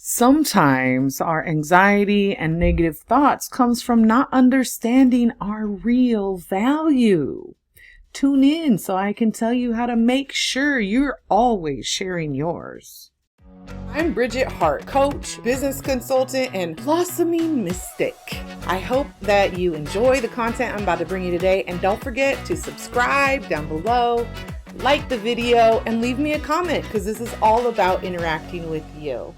Sometimes our anxiety and negative thoughts comes from not understanding our real value. Tune in so I can tell you how to make sure you're always sharing yours. I'm Bridget Hart, coach, business consultant, and blossoming mystic. I hope that you enjoy the content I'm about to bring you today, and don't forget to subscribe down below, like the video, and leave me a comment because this is all about interacting with you.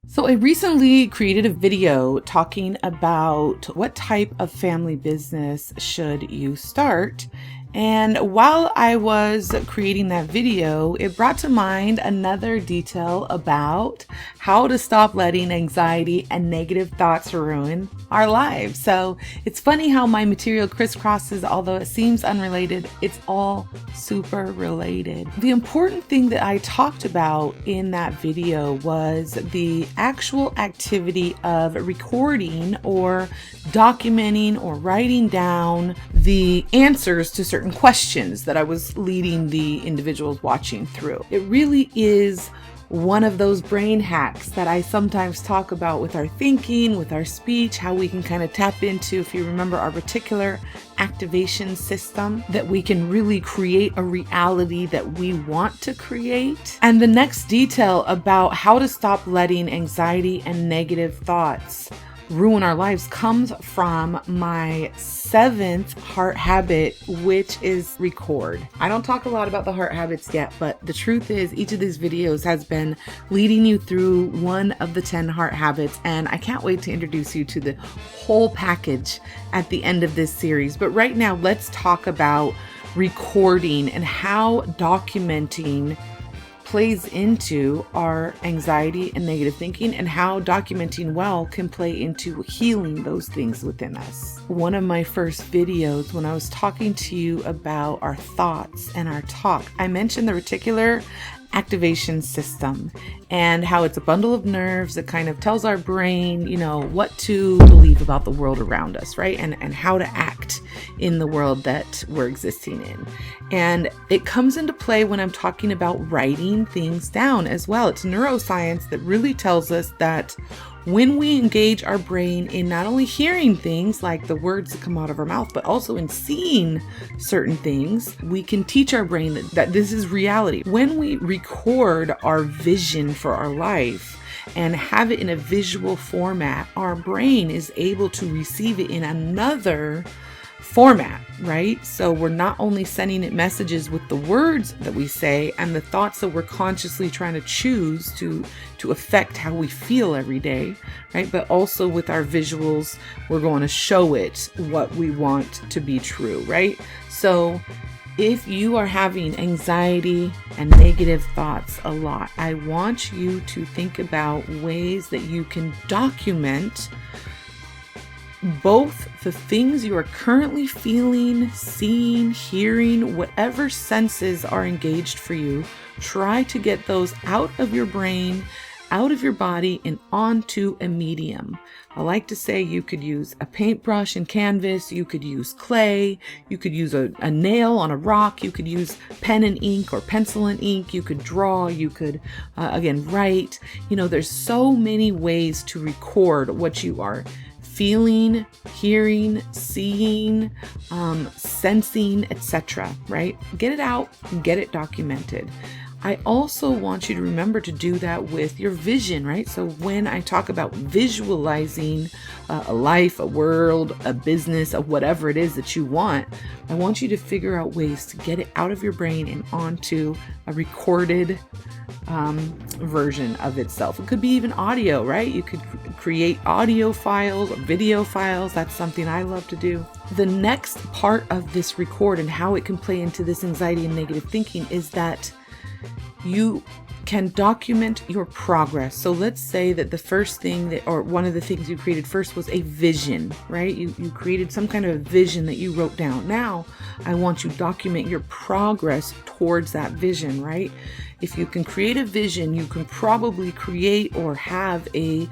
So I recently created a video talking about what type of family business should you start. And while I was creating that video, it brought to mind another detail about how to stop letting anxiety and negative thoughts ruin our lives. So it's funny how my material crisscrosses, although it seems unrelated, it's all super related. The important thing that I talked about in that video was the actual activity of recording or documenting or writing down the answers to certain questions that I was leading the individuals watching through. It really is one of those brain hacks that I sometimes talk about with our thinking, with our speech, how we can kind of tap into, if you remember, our reticular activation system, that we can really create a reality that we want to create. And the next detail about how to stop letting anxiety and negative thoughts ruin our lives comes from my 7th heart habit, which is record. I don't talk a lot about the heart habits yet, but the truth is each of these videos has been leading you through one of the 10 heart habits, and I can't wait to introduce you to the whole package at the end of this series. But right now, let's talk about recording and how documenting plays into our anxiety and negative thinking, and how documenting well can play into healing those things within us. One of my first videos, when I was talking to you about our thoughts and our talk, I mentioned the reticular activation system and how it's a bundle of nerves that kind of tells our brain, what to believe about the world around us, right? And how to act in the world that we're existing in. And it comes into play when I'm talking about writing things down as well. It's neuroscience that really tells us that when we engage our brain in not only hearing things like the words that come out of our mouth, but also in seeing certain things, we can teach our brain that this is reality. When we record our vision for our life and have it in a visual format, our brain is able to receive it in another format, right? So we're not only sending it messages with the words that we say and the thoughts that we're consciously trying to choose to affect how we feel every day, right? But also with our visuals, we're going to show it what we want to be true, right? So if you are having anxiety and negative thoughts a lot, I want you to think about ways that you can document both the things you are currently feeling, seeing, hearing, whatever senses are engaged for you. Try to get those out of your brain, out of your body, and onto a medium. I like to say you could use a paintbrush and canvas, you could use clay, you could use a nail on a rock, you could use pen and ink or pencil and ink, you could draw, you could, again, write. There's so many ways to record what you are feeling, hearing, seeing, sensing, etc., right? Get it out and get it documented. I also want you to remember to do that with your vision, right? So when I talk about visualizing a life, a world, a business, of whatever it is that you want, I want you to figure out ways to get it out of your brain and onto a recorded version of itself. It could be even audio, right? You could create audio files or video files. That's something I love to do. The next part of this record and how it can play into this anxiety and negative thinking is that you can document your progress. So let's say that the first thing or one of the things you created first was a vision, right? You created some kind of a vision that you wrote down. Now I want you to document your progress towards that vision, right? If you can create a vision, you can probably create or have a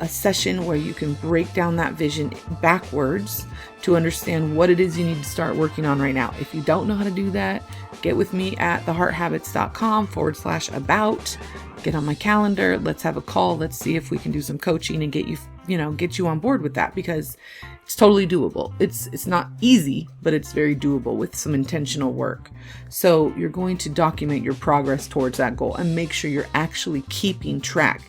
session where you can break down that vision backwards to understand what it is you need to start working on right now. If you don't know how to do that, get with me at thehearthabits.com/about. get on my calendar. Let's have a call. Let's see if we can do some coaching and get you on board with that, because it's totally doable. It's not easy, but it's very doable with some intentional work. So you're going to document your progress towards that goal and make sure you're actually keeping track.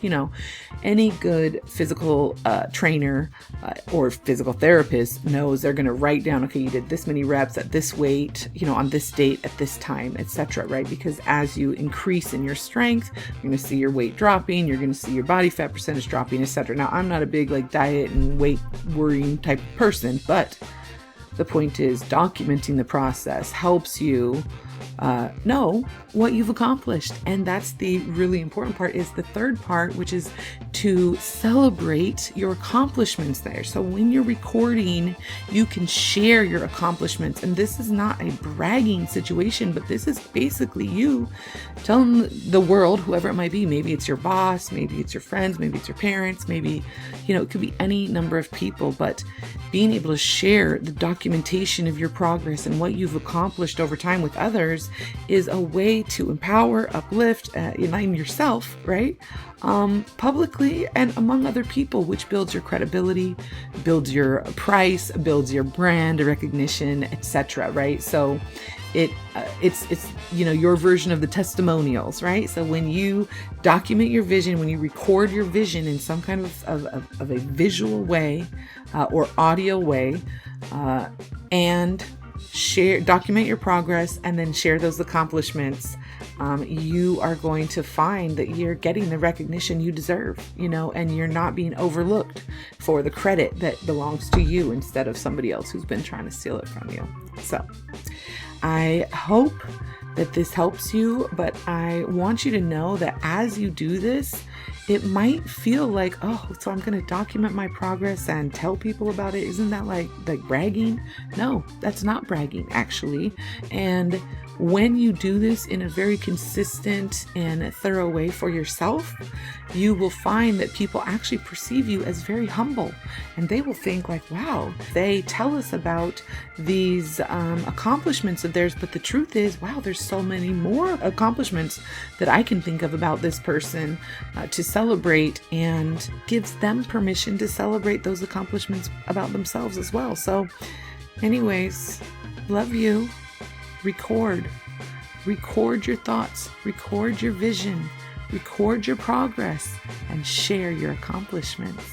Any good physical trainer or physical therapist knows they're going to write down, okay, you did this many reps at this weight, on this date at this time, etc. Right? Because as you increase in your strength, you're going to see your weight dropping, you're going to see your body fat percentage dropping, etc. Now, I'm not a big diet and weight worrying type person, but the point is documenting the process helps you know what you've accomplished. And that's the really important part. Is the third part, which is to celebrate your accomplishments there. So when you're recording, you can share your accomplishments. And this is not a bragging situation, but this is basically you telling the world, whoever it might be, maybe it's your boss, maybe it's your friends, maybe it's your parents, maybe, it could be any number of people, but being able to share the documentation of your progress and what you've accomplished over time with others is a way to empower, uplift, enlighten yourself, right? Publicly and among other people, which builds your credibility, builds your price, builds your brand recognition, etc. Right? So it's your version of the testimonials, right? So when you document your vision, when you record your vision in some kind of a visual way or audio way, and document your progress and then share those accomplishments, you are going to find that you're getting the recognition you deserve, and you're not being overlooked for the credit that belongs to you instead of somebody else who's been trying to steal it from you. So I hope that this helps you, but I want you to know that as you do this, it might feel like, oh, so I'm going to document my progress and tell people about it. Isn't that like bragging? No, that's not bragging, actually. And when you do this in a very consistent and thorough way for yourself, you will find that people actually perceive you as very humble, and they will think like, wow, they tell us about these accomplishments of theirs, but the truth is, wow, there's so many more accomplishments that I can think of about this person to celebrate, and gives them permission to celebrate those accomplishments about themselves as well. So anyways, love you. Record your thoughts, record your vision, record your progress, and share your accomplishments.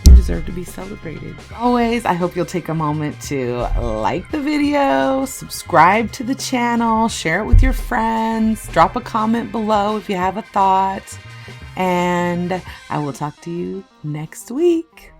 You deserve to be celebrated. Always, I hope you'll take a moment to like the video, subscribe to the channel, share it with your friends, drop a comment below if you have a thought, and I will talk to you next week.